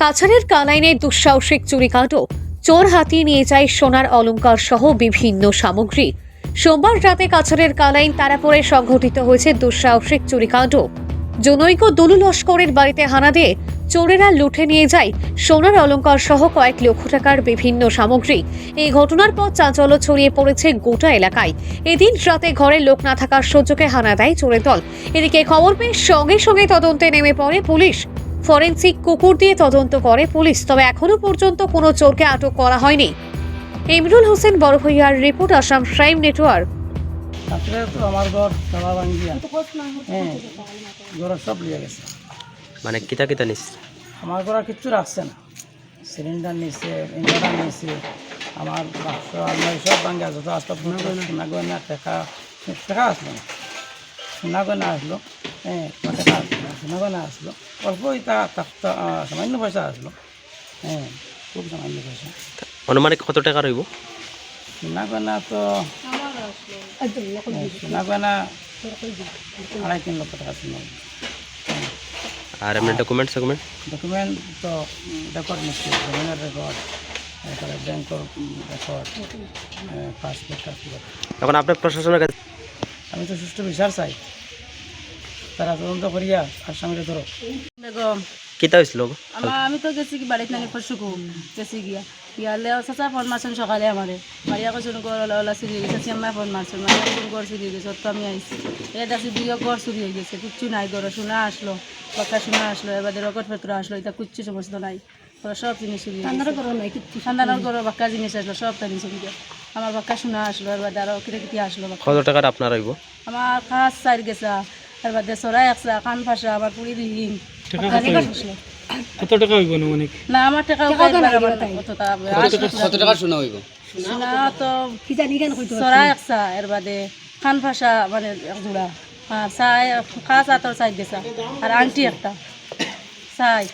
কাছাড়ের কালাইনে দুঃসাহসিক চুরিকাণ্ড, চোর হাতিয়ে নিয়ে যায় সোনার অলংকার সহ বিভিন্ন সামগ্রী। সোমবার রাতে কাছাড়ের কালাইন তারাপুরে সংঘটিত হয়েছে দুঃসাহসিক চুরিকাণ্ড। জনৈক দুলু লস্করের বাড়িতে হানা দিয়ে চোরেরা লুটে নিয়ে যায় সোনার অলংকার সহ কয়েক লক্ষ টাকার বিভিন্ন সামগ্রী। এই ঘটনার পর চাঞ্চল্য ছড়িয়ে পড়েছে গোটা এলাকায়। এদিন রাতে ঘরে লোক না থাকার সুযোগে হানা দেয় চোরের দল। এদিকে খবর পেয়ে সঙ্গে সঙ্গে তদন্তে নেমে পড়ে পুলিশ। ফরেনসিক কুকুর দিয়ে তদন্ত করে পুলিশ, তবে এখনো পর্যন্ত কোনো চোরকে আটক করা হয়নি। ইমরুল হোসেন বড়ভূইয়ার রিপোর্ট, আসাম ক্রাইম নেটওয়ার্ক। রাত্রে তো আমার ঘর তালা ভাঙ্গিয়া ঘর সব লিয়ে গেছে। মানে কিতা কিতা নিস? আমার ঘর আর কিচ্ছু রাখছে না। সিলিন্ডার নিচ্ছে, ইনভার্টার নিচ্ছে, আমার বাক্স আলমারি সব ভাঙ্গিয়া যত আসতো সোনা গয়না টাকা আসলো না। সোনা গয়না আসলো, টাকা সোনা গয়না আসলো, অল্প সামান্য পয়সা আসলো, খুব সামান্য পয়সা। অনুমানিক কত টাকা রইব? সোনা গয়না তো সোনা গয়না 2.5-3 লক্ষ টাকা সোনা। আর এমনি ডকুমেন্ট ডকুমেন্ট তো রেকর্ড নিশ্চয়, জমিনের রেকর্ড, তারপরে ব্যাংকের রেকর্ড, পাসপোর্ট টাসপোর্ট। এখন আপনার প্রশাসনের কাছে আমি তো সুষ্ঠু বিচার চাই, তারা তদন্ত করিয়া আসামিরে ধরো। বেগম কিতা হয়েছিল? আমি তো গেছি কি বাড়িতে নাকি পরশুকু গেছি গিয়া ইয়ালে চাচা ফোন মারছেন সকালে আমারে মারিয়া কৈছেন ওলা চুরি হয়ে গেছে, চিয়াম্মায় ফোন মারছেন মারিয়া কৈছেন গড় চুরি হয়ে গেছে। তো আমি আইসি এ দেখছি দুইও গড় চুরি হয়ে গেছে, কিচ্ছু নাই গড়। সোনা আসলো, বাক্কা সোনা আসলো, এবার রকট পেত্র আসলো, এটা কিচ্ছু সমস্ত নাই। ওরা সব জিনিস চুরি সন্ধানের গড় বাক্কা জিনিস আসলো, সব তাই চুরি গেল। আমার বাক্কা সোনা আসলো, এবার আরো কিটা কিটি আসলো। কত টাকার আপনার রইব? আমার খাস চার গেছা, এর বাদে চড়াই একসা, কান ফাঁসা, আমার পুরি রিং কত টাকা হইব অনুমানিক? না আমার টাকাও কত টাকা শোনা হইব? শোনা তো চড়াই একসা, এর বাদে কান ফাঁসা মানে এক জোড়া, আর চাই খাস আতর চাই গেছা, আর আংটি একটা চাই।